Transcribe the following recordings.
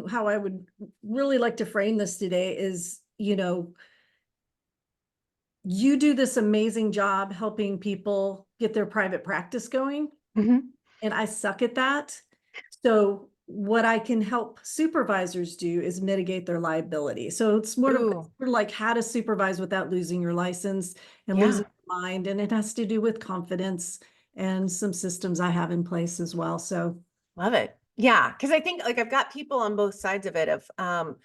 and how I would really like to frame this today is, you do this amazing job helping people get their private practice going, and I suck at that. So what I can help supervisors do is mitigate their liability. So it's more of like how to supervise without losing your license and losing your mind. And it has to do with confidence and some systems I have in place as well. So love it. Yeah. Cause I think like I've got people on both sides of it of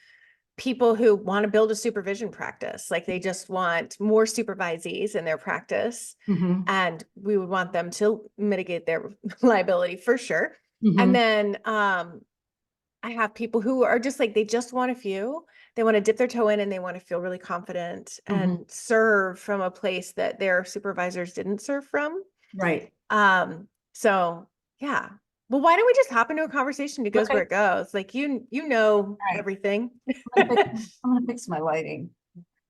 people who want to build a supervision practice. Like they just want more supervisees in their practice. And we would want them to mitigate their liability for sure. And then I have people who are just like, they just want a few. They want to dip their toe in and they want to feel really confident and serve from a place that their supervisors didn't serve from. Right. So yeah. Well, why don't we just hop into a conversation? It goes where it goes. Like you know everything. I'm gonna fix my lighting.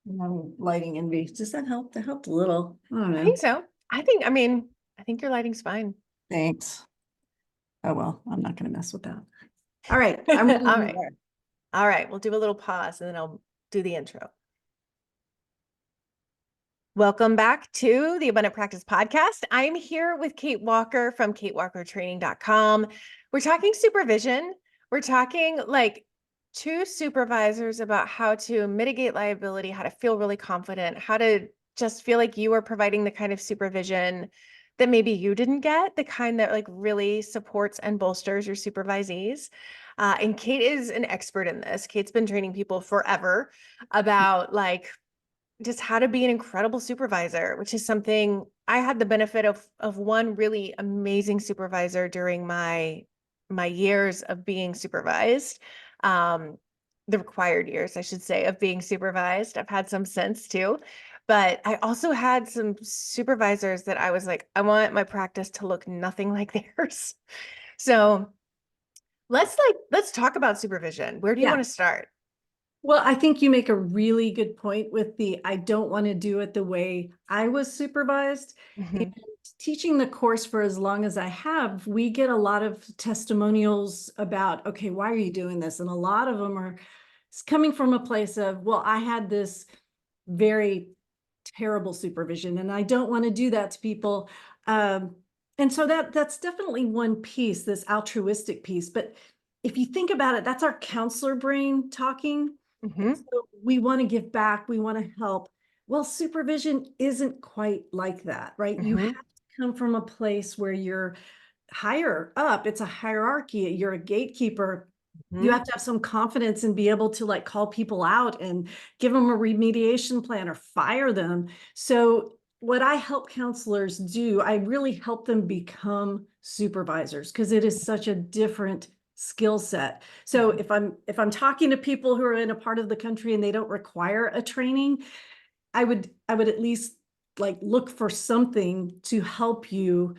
Lighting envy. Does that help? That helped a little. I don't know. I think so. I think your lighting's fine. Thanks. Oh well, I'm not gonna mess with that. All right. All right. All right. We'll do a little pause and then I'll do the intro. Welcome back to the Abundant Practice Podcast. I'm here with Kate Walker from katewalkertraining.com. We're talking supervision. We're talking like two supervisors about how to mitigate liability, how to feel really confident, how to just feel like you are providing the kind of supervision that maybe you didn't get, the kind that like really supports and bolsters your supervisees. And Kate is an expert in this. Kate's been training people forever about like just how to be an incredible supervisor, which is something I had the benefit of one really amazing supervisor during my years of being supervised. The required years, I should say, of being supervised. I've had some since too, but I also had some supervisors that I was like, I want my practice to look nothing like theirs. So let's talk about supervision. Where do you want to start? Well, I think you make a really good point with I don't want to do it the way I was supervised. And teaching the course for as long as I have, we get a lot of testimonials about, okay, why are you doing this? And a lot of them are coming from a place of, well, I had this very terrible supervision and I don't want to do that to people. And so that's definitely one piece, this altruistic piece. But if you think about it, that's our counselor brain talking. So we want to give back, we want to help. Well, supervision isn't quite like that, right? You have to come from a place where you're higher up. It's a hierarchy. You're a gatekeeper. You have to have some confidence and be able to like call people out and give them a remediation plan or fire them. So what I help counselors do, I really help them become supervisors because it is such a different skill set. So if I'm talking to people who are in a part of the country and they don't require a training, I would at least like look for something to help you.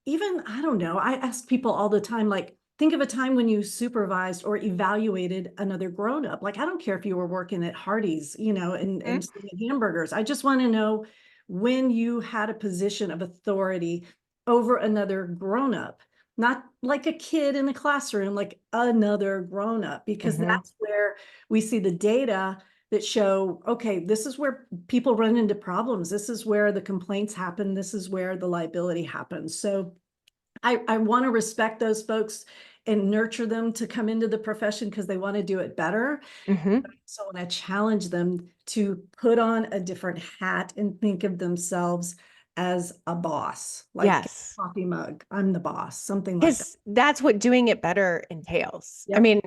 Even, I don't know, I ask people all the time, like, think of a time when you supervised or evaluated another grown-up. Like, I don't care if you were working at Hardee's, and selling hamburgers. I just want to know when you had a position of authority over another grown-up, not like a kid in a classroom, like another grown-up, because that's where we see the data that show, okay, this is where people run into problems. This is where the complaints happen. This is where the liability happens. So I want to respect those folks and nurture them to come into the profession because they want to do it better. So when I challenge them to put on a different hat and think of themselves as a boss, like a coffee mug, I'm the boss, something like that. That's what doing it better entails. I mean,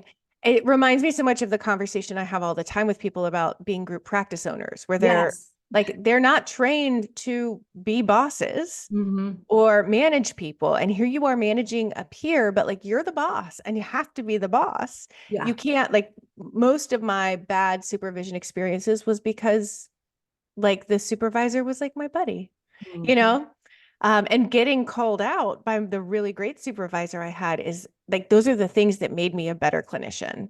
it reminds me so much of the conversation I have all the time with people about being group practice owners, where they're not trained to be bosses or manage people. And here you are managing a peer, but like you're the boss and you have to be the boss. You can't, like, most of my bad supervision experiences was because like the supervisor was like my buddy, and getting called out by the really great supervisor I had is like, those are the things that made me a better clinician.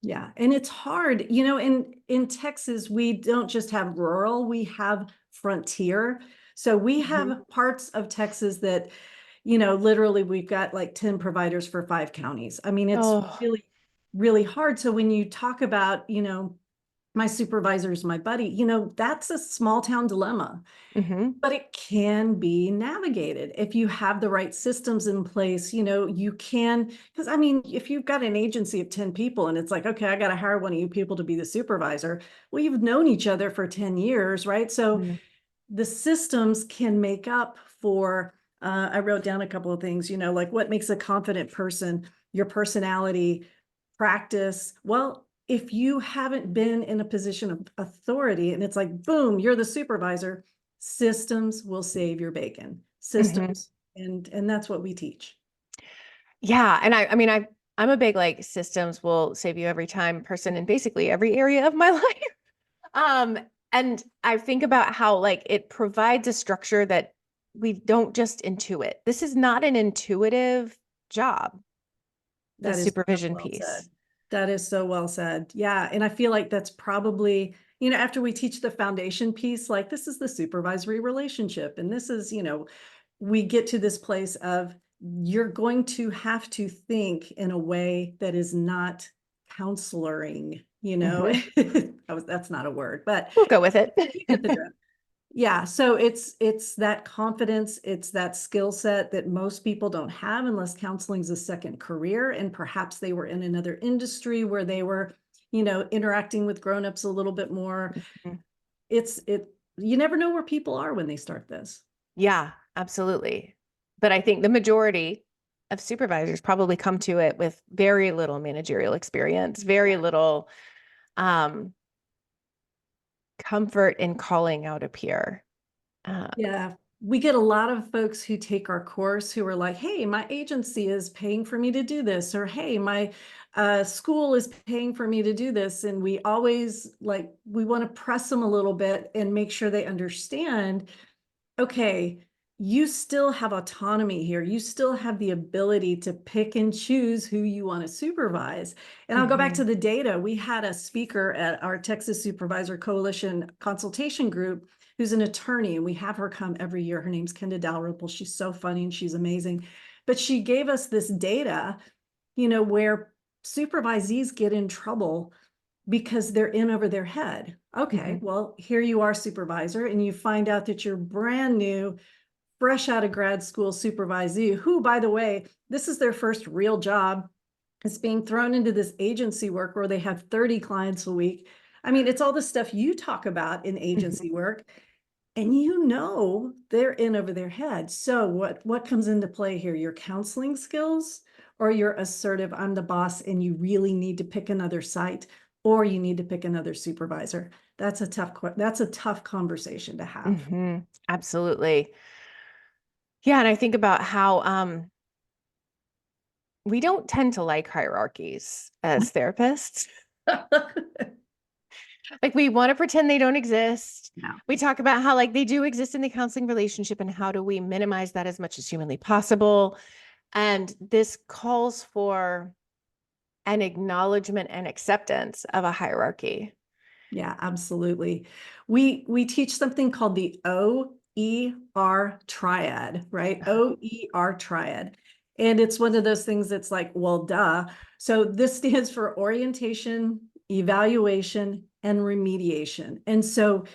Yeah. And it's hard, in Texas, we don't just have rural, we have frontier. So we have parts of Texas that, literally we've got like 10 providers for 5 counties. I mean, it's really really hard. So when you talk about, my supervisor is my buddy, that's a small town dilemma, Hmm. but it can be navigated if you have the right systems in place. You can, because I mean, if you've got an agency of 10 people and it's like, okay, I got to hire one of you people to be the supervisor. Well, you've known each other for 10 years, right? So the systems can make up for, I wrote down a couple of things, like what makes a confident person, your personality, practice. Well, if you haven't been in a position of authority and it's like, boom, you're the supervisor, systems will save your bacon. Hmm. Systems. And that's what we teach. Yeah. And I mean, I'm a big like systems will save you every time person in basically every area of my life. Um, and I think about how like it provides a structure that we don't just intuit. This is not an intuitive job, the That is so supervision well said. piece. That is so well said. Yeah. And I feel like that's probably, after we teach the foundation piece, like this is the supervisory relationship. And this is, we get to this place of you're going to have to think in a way that is not counseloring, Hmm. That's not a word, but We'll go with it. you get the drift. Yeah, so it's that confidence, it's that skill set that most people don't have unless counseling's a second career, and perhaps they were in another industry where they were, interacting with grown-ups a little bit more. Mhm. You never know where people are when they start this. Yeah, absolutely. But I think the majority of supervisors probably come to it with very little managerial experience, very Yeah. little um, comfort in calling out a peer. Uh, Yeah, we get a lot of folks who take our course who are like, hey, my agency is paying for me to do this, or hey, my school is paying for me to do this. And we always we want to press them a little bit and make sure they understand, okay, you still have autonomy here. You still have the ability to pick and choose who you want to supervise. And I'll go back to mhm, the data. We had a speaker at our Texas Supervisor Coalition consultation group who's an attorney, and we have her come every year. Her name's Kenda Dalrymple. She's so funny and she's amazing. But she gave us this data, where supervisees get in trouble because they're in over their head. Okay, mhm, well, here you are, supervisor, and you find out that you're brand new, fresh out of grad school supervisee, who, by the way, this is their first real job. It's being thrown into this agency work where they have 30 clients a week. I mean, it's all the stuff you talk about in mhm, agency work, and they're in over their head. So what comes into play here? Your counseling skills, or your assertive, I'm the boss and you really need to pick another site, or you need to pick another supervisor. That's a tough conversation to have. mhm. Absolutely. Yeah, and I think about how we don't tend to like hierarchies as therapists. Like we want to pretend they don't exist. No. We talk about how like they do exist in the counseling relationship and how do we minimize that as much as humanly possible. And this calls for an acknowledgement and acceptance of a hierarchy. Yeah, absolutely. We teach something called the OER triad, right? OER triad. And it's one of those things that's like, well, duh. So this stands for orientation, evaluation, and remediation. And so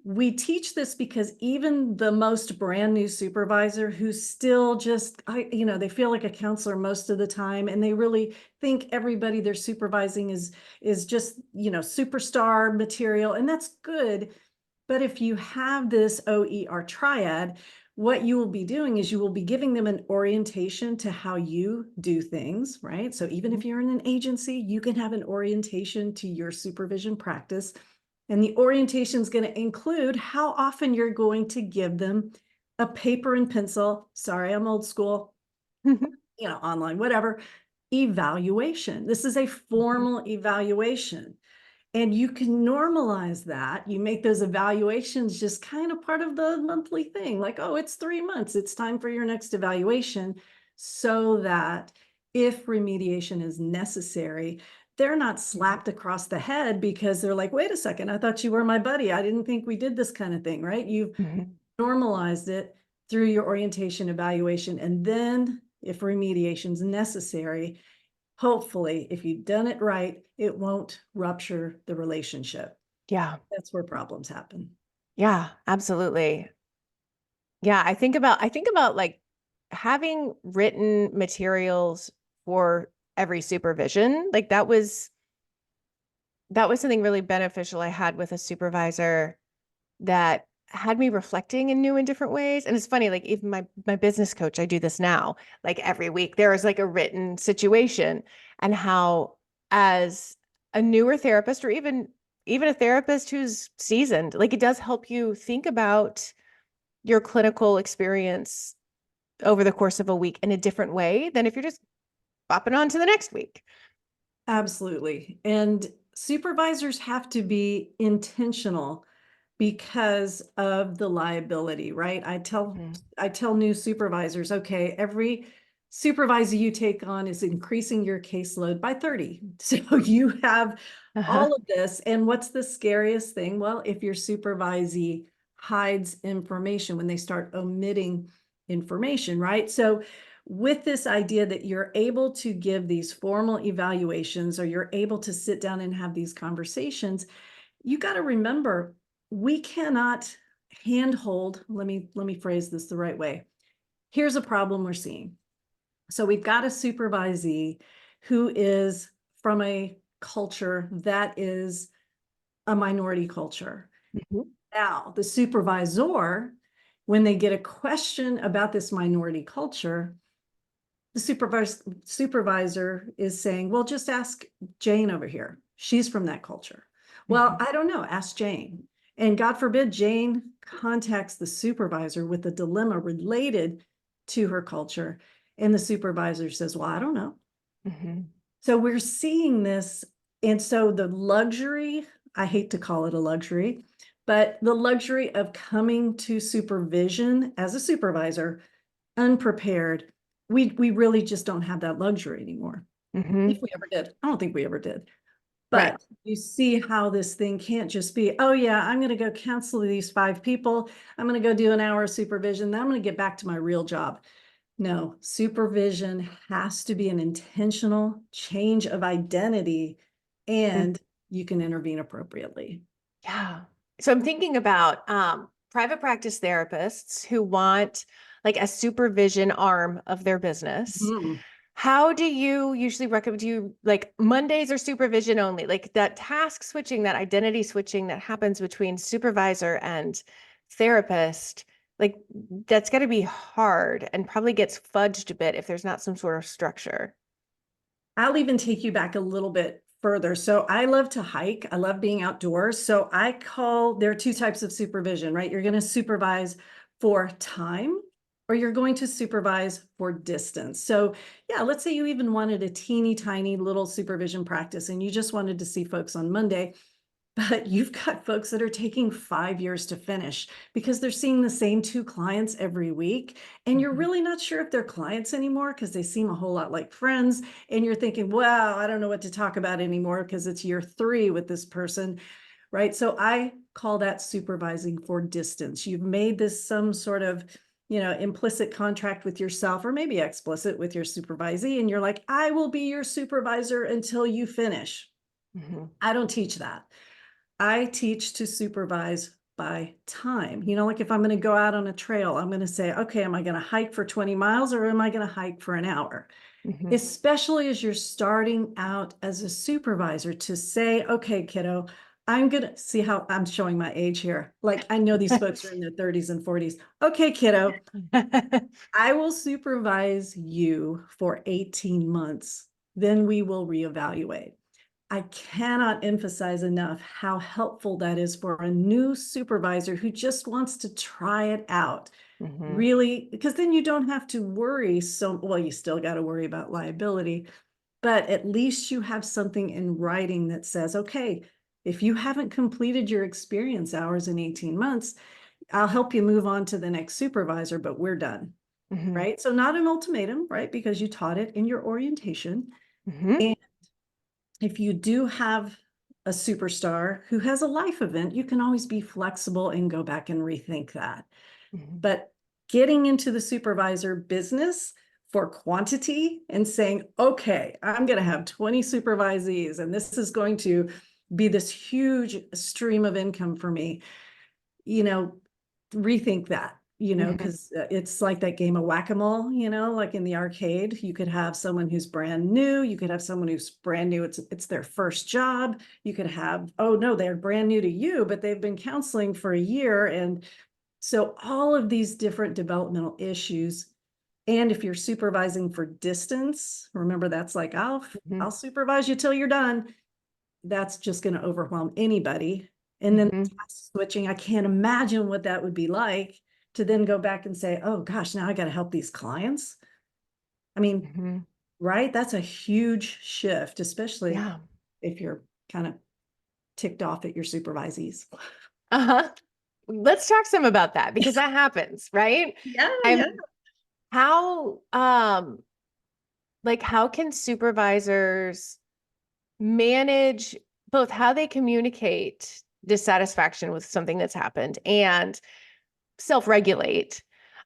we teach this because even the most brand new supervisor who's still just, they feel like a counselor most of the time, and they really think everybody they're supervising is just, superstar material, and that's good. But if you have this OER triad, what you will be doing is you will be giving them an orientation to how you do things, right? So even Mhm. if you're in an agency, you can have an orientation to your supervision practice. And the orientation is going to include how often you're going to give them a paper and pencil. Sorry, I'm old school, online, whatever, evaluation. This is a formal evaluation. And you can normalize that. You make those evaluations just kind of part of the monthly thing. Like, oh, it's 3 months. It's time for your next evaluation. So that if remediation is necessary, they're not slapped across the head because they're like, wait a second, I thought you were my buddy. I didn't think we did this kind of thing, right? You've Mhm. normalized it through your orientation evaluation. And then if remediation is necessary, hopefully, if you've done it right, it won't rupture the relationship. Yeah. That's where problems happen. Yeah, absolutely. Yeah, I think about like having written materials for every supervision. Like that was something really beneficial I had with a supervisor that had me reflecting in new and different ways. And it's funny, like even my business coach, I do this now. Like every week there is like a written situation, and how as a newer therapist, or even a therapist who's seasoned, like it does help you think about your clinical experience over the course of a week in a different way than if you're just bopping on to the next week. Absolutely. And supervisors have to be intentional because of the liability, right? Mhm. I tell new supervisors, okay, every supervisor you take on is increasing your caseload by 30. So you have Uh-huh. all of this. And what's the scariest thing? Well, if your supervisee hides information, when they start omitting information, right? So with this idea that you're able to give these formal evaluations, or you're able to sit down and have these conversations, you got to remember, we cannot handhold. Let me phrase this the right way. Here's a problem we're seeing. So we've got a supervisee who is from a culture that is a minority culture. Mhm. Now, the supervisor, when they get a question about this minority culture, the supervisor is saying, well, just ask Jane over here. She's from that culture. Well, Mhm. I don't know. Ask Jane. And God forbid Jane contacts the supervisor with a dilemma related to her culture. And the supervisor says, well, I don't know. Mhm. So we're seeing this. And so the luxury, I hate to call it a luxury, but the luxury of coming to supervision as a supervisor unprepared, we really just don't have that luxury anymore. If Mhm. we ever did, I don't think we ever did. Right. But you see how this thing can't just be, oh yeah, I'm going to go counsel these 5 people. I'm going to go do an hour of supervision. Then I'm going to get back to my real job. No, supervision has to be an intentional change of identity, Mm. and you can intervene appropriately. Yeah. So I'm thinking about private practice therapists who want like a supervision arm of their business. Mhm. How do you usually recommend, do you like Mondays or supervision only? Like that task switching, that identity switching that happens between supervisor and therapist, like that's got to be hard and probably gets fudged a bit if there's not some sort of structure. I'll even take you back a little bit further. So I love to hike. I love being outdoors. So there are 2 types of supervision, right? You're going to supervise for time, or you're going to supervise for distance. So yeah, let's say you even wanted a teeny tiny little supervision practice and you just wanted to see folks on Monday. But you've got folks that are taking 5 years to finish because they're seeing the same 2 clients every week. And you're Mhm. really not sure if they're clients anymore because they seem a whole lot like friends. And you're thinking, wow, I don't know what to talk about anymore because it's year 3 with this person. Right. So I call that supervising for distance. You've made this some sort of, implicit contract with yourself, or maybe explicit with your supervisee. And you're like, I will be your supervisor until you finish. Mhm. I don't teach that. I teach to supervise by time. Like if I'm going to go out on a trail, I'm going to say, okay, am I going to hike for 20 miles or am I going to hike for an hour? Mhm. Especially as you're starting out as a supervisor, to say, okay, kiddo, I'm going to see how I'm showing my age here. Like I know these folks are in their 30s and 40s. Okay, kiddo, I will supervise you for 18 months. Then we will reevaluate. I cannot emphasize enough how helpful that is for a new supervisor who just wants to try it out. Mhm. Really, because then you don't have to worry well, you still got to worry about liability, but at least you have something in writing that says, okay, if you haven't completed your experience hours in 18 months, I'll help you move on to the next supervisor, but we're done. Mhm. Right? So not an ultimatum, right? Because you taught it in your orientation. Mhm. And if you do have a superstar who has a life event, you can always be flexible and go back and rethink that. Mhm. But getting into the supervisor business for quantity and saying, okay, I'm going to have 20 supervisees and this is going to be this huge stream of income for me, rethink that, because it's like that game of whack-a-mole, like in the arcade, you could have someone who's brand new, you could have someone who's brand new, it's their first job, you could have, oh no, they're brand new to you, but they've been counseling for a year. And so all of these different developmental issues. And if you're supervising for distance, remember that's like, I'll supervise you till you're done. That's just going to overwhelm anybody. And then task switching, I can't imagine what that would be like to then go back and say, oh gosh, now I got to help these clients. I mean, right? That's a huge shift, especially if you're kind of ticked off at your supervisees. Let's talk some about that, because that happens, right? Yeah. How how can supervisors manage both how they communicate dissatisfaction with something that's happened and self-regulate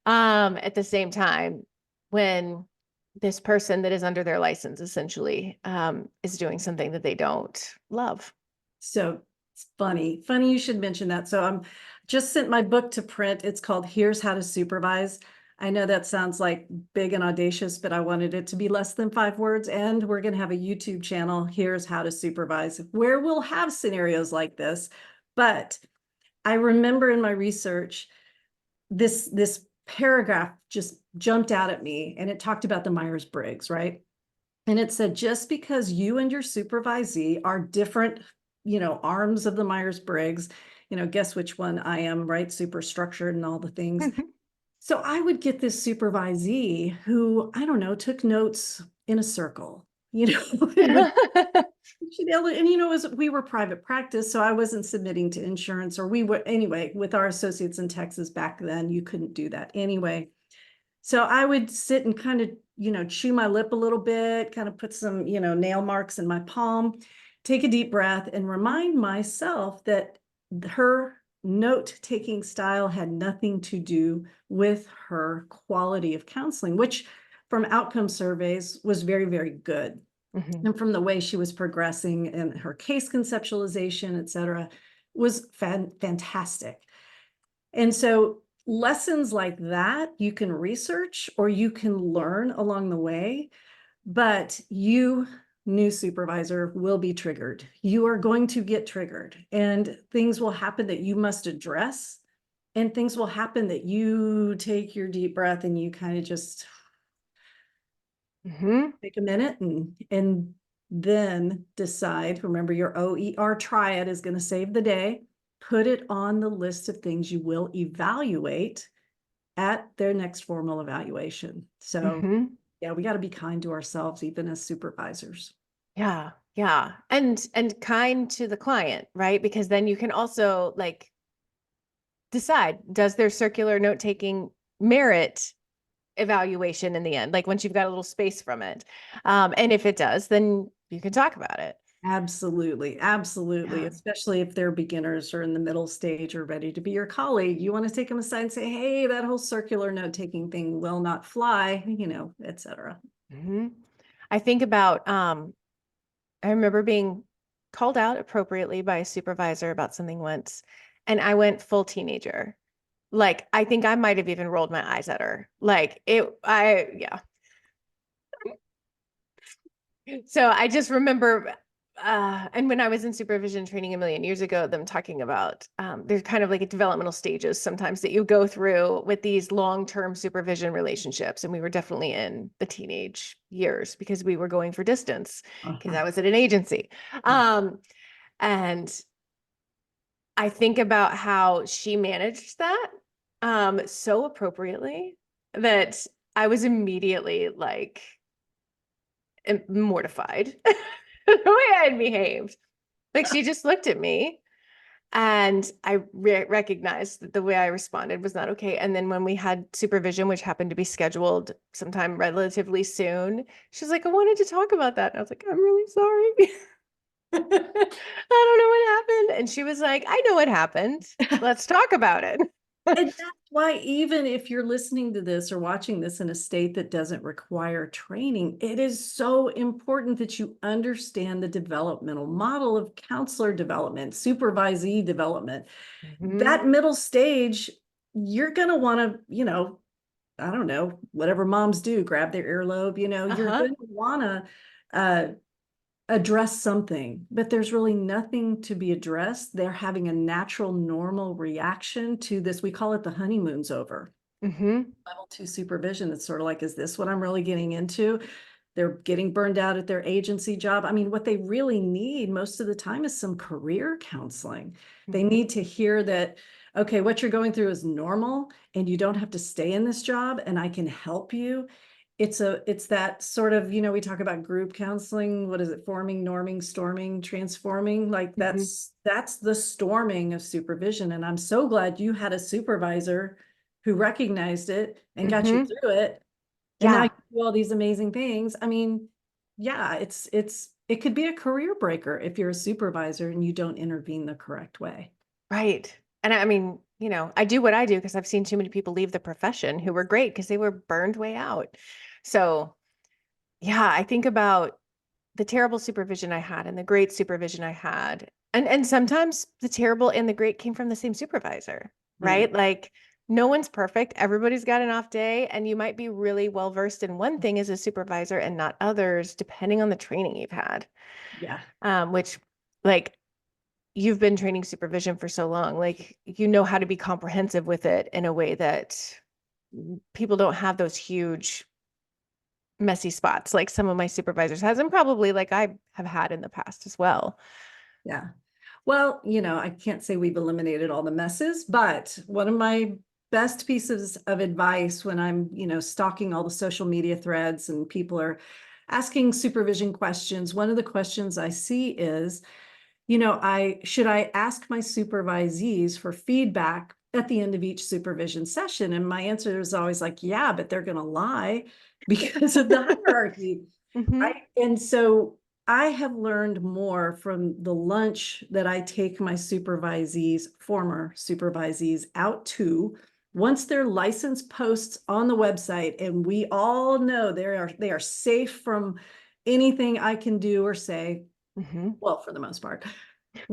at the same time when this person that is under their license essentially is doing something that they don't love? So it's funny you should mention that. So I'm just sent my book to print. It's called Here's How to Supervise. I know that sounds like big and audacious, but I wanted it to be less than 5 words. And we're going to have a YouTube channel, Here's How to Supervise, where we'll have scenarios like this. But I remember in my research, this paragraph just jumped out at me, and it talked about the Myers-Briggs, right? And it said, just because you and your supervisee are different, arms of the Myers-Briggs, guess which one I am, right? Super structured and all the things. So I would get this supervisee who, I don't know, took notes in a circle, and we were private practice, so I wasn't submitting to insurance, or we were anyway, with our associates in Texas back then, you couldn't do that anyway. So I would sit and kind of, chew my lip a little bit, kind of put some, nail marks in my palm, take a deep breath and remind myself that her note-taking style had nothing to do with her quality of counseling, which from outcome surveys was very, very good. And from the way she was progressing and her case conceptualization, et cetera, was fantastic. And so lessons like that, you can research or you can learn along the way, but you, new supervisor, will be triggered. You are going to get triggered, and things will happen that you must address, and things will happen that you take your deep breath and you kind of just take a minute and then decide. Remember, your OER triad is going to save the day. Put it on the list of things you will evaluate at their next formal evaluation. So yeah, we got to be kind to ourselves, even as supervisors. Yeah. And kind to the client, right? Because then you can also decide, does their circular note-taking merit evaluation in the end, like once you've got a little space from it. And if it does, then you can talk about it. Absolutely. Yeah. Especially if they're beginners or in the middle stage or ready to be your colleague. You want to take them aside and say, hey, that whole circular note-taking thing will not fly, et cetera. I think about, I remember being called out appropriately by a supervisor about something once, and I went full teenager. I think I might have even rolled my eyes at her. Yeah. So I just remember, and when I was in supervision training a million years ago, them talking about there's kind of like a developmental stages sometimes that you go through with these long-term supervision relationships. And we were definitely in the teenage years because we were going for distance because I was at an agency. And I think about how she managed that so appropriately that I was immediately mortified the way I had behaved. She just looked at me, and I recognized that the way I responded was not okay. And then when we had supervision, which happened to be scheduled sometime relatively soon, she's like, I wanted to talk about that. And I was like, I'm really sorry. I don't know what happened. And she was like, I know what happened. Let's talk about it. And that's why even if you're listening to this or watching this in a state that doesn't require training, it is so important that you understand the developmental model of counselor development, supervisee development. Mhm. That middle stage, you're going to want to, I don't know, whatever moms do, grab their earlobe, you're Uh-huh. going to want to address something, but there's really nothing to be addressed. They're having a natural, normal reaction to this. We call it the honeymoon's over. Mhm. Level two supervision. It's sort of like, is this what I'm really getting into? They're getting burned out at their agency job. I mean, what they really need most of the time is some career counseling. They Mhm. need to hear that, okay, what you're going through is normal and you don't have to stay in this job and I can help you. It's that sort of, we talk about group counseling. What is it? Forming, norming, storming, transforming. Like Mhm. that's the storming of supervision. And I'm so glad you had a supervisor who recognized it and got you Mhm. through it, and now you Yeah. do all these amazing things. I mean, yeah, it could be a career breaker if you're a supervisor and you don't intervene the correct way. Right. And I mean, I do what I do because I've seen too many people leave the profession who were great because they were burned way out. So, yeah, I think about the terrible supervision I had and the great supervision I had. And sometimes the terrible and the great came from the same supervisor, Right. right? Like no one's perfect. Everybody's got an off day and you might be really well versed in one thing as a supervisor and not others depending on the training you've had. Yeah. Which like you've been training supervision for so long, like you know how to be comprehensive with it in a way that people don't have those huge messy spots like some of my supervisors has and probably like I have had in the past as well. Yeah. Well, I can't say we've eliminated all the messes, but one of my best pieces of advice when I'm, stalking all the social media threads and people are asking supervision questions, one of the questions I see is, I ask my supervisees for feedback at the end of each supervision session? And my answer is always like, yeah, but they're going to lie because of the hierarchy. Hmm. Right. And so I have learned more from the lunch that I take my supervisees, former supervisees, out to once their license posts on the website, and we all know they are safe from anything I can do or say. Hmm. Well, for the most part,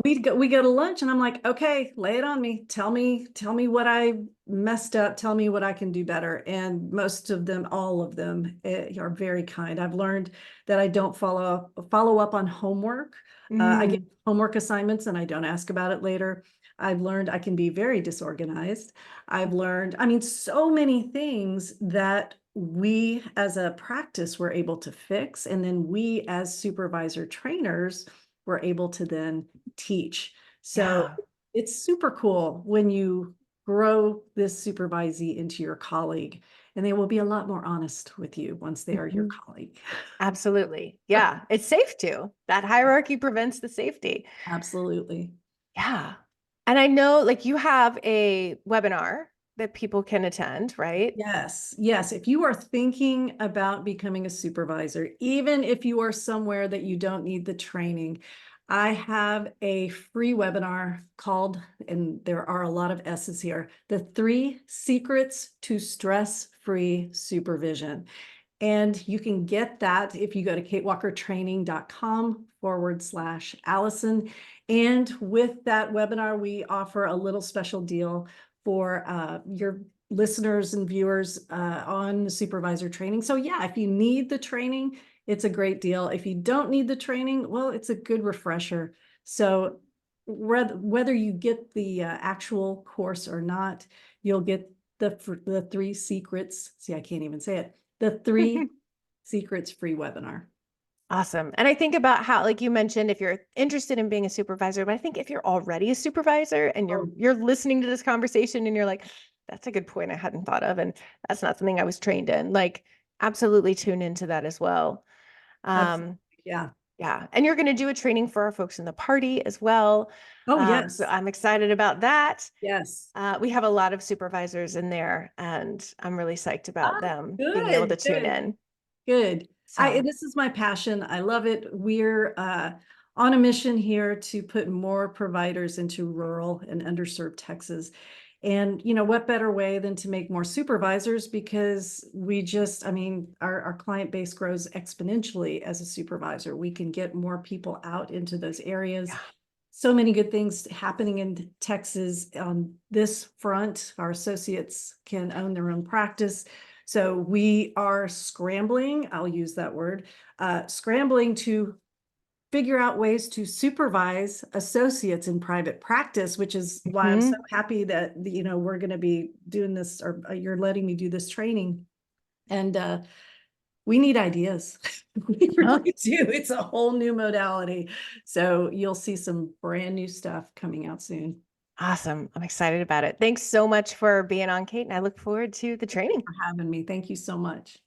we go to lunch and I'm like, okay, lay it on me. Tell me what I messed up. Tell me what I can do better. And most of them, all of them, are very kind. I've learned that I don't follow up on homework. I get Mm. homework assignments and I don't ask about it later. I've learned I can be very disorganized. I've learned, I mean, so many things that we as a practice were able to fix. And then we as supervisor trainers were able to then teach. So Yeah. it's super cool when you grow this supervisee into your colleague, and they will be a lot more honest with you once they are your Mhm. colleague. Absolutely. Yeah. It's safe to. That hierarchy prevents the safety. Absolutely. Yeah. And I know like you have a webinar that people can attend, right? Yes, yes. If you are thinking about becoming a supervisor, even if you are somewhere that you don't need the training, I have a free webinar called, and there are a lot of S's here, the 3 Secrets to Stress-Free Supervision. And you can get that if you go to katewalkertraining.com/Allison. And with that webinar, we offer a little special deal for your listeners and viewers on supervisor training. So yeah, if you need the training, it's a great deal. If you don't need the training, well, it's a good refresher. So whether you get the actual course or not, you'll get the 3 secrets. See, I can't even say it. The 3 secrets free webinar. Awesome. And I think about how, like you mentioned, if you're interested in being a supervisor, but I think if you're already a supervisor and you're Oh, you're listening to this conversation and you're like, that's a good point I hadn't thought of, and that's not something I was trained in, like absolutely tune into that as well. absolutely. Um, Yeah. yeah. And you're going to do a training for our folks in the party as well. Oh, So yes. I'm excited about that. Yes. We have a lot of supervisors in there, and I'm really psyched about Ah, them being able to good, tune good, in. good. So, This is my passion. I love it. We're on a mission here to put more providers into rural and underserved Texas. And, you know, what better way than to make more supervisors, because we just, I mean, our client base grows exponentially as a supervisor. We can get more people out into those areas. Yeah. So many good things happening in Texas on this front. Our associates can own their own practice. So we are scrambling, I'll use that word, scrambling to figure out ways to supervise associates in private practice, which is why I'm so Mhm. happy that, you know, we're going to be doing this, or you're letting me do this training. And we need ideas. We Huh? really do. It's a whole new modality. So you'll see some brand new stuff coming out soon. Awesome. I'm excited about it. Thanks so much for being on, Kate, and I look forward to the training. For having me. Thank you so much.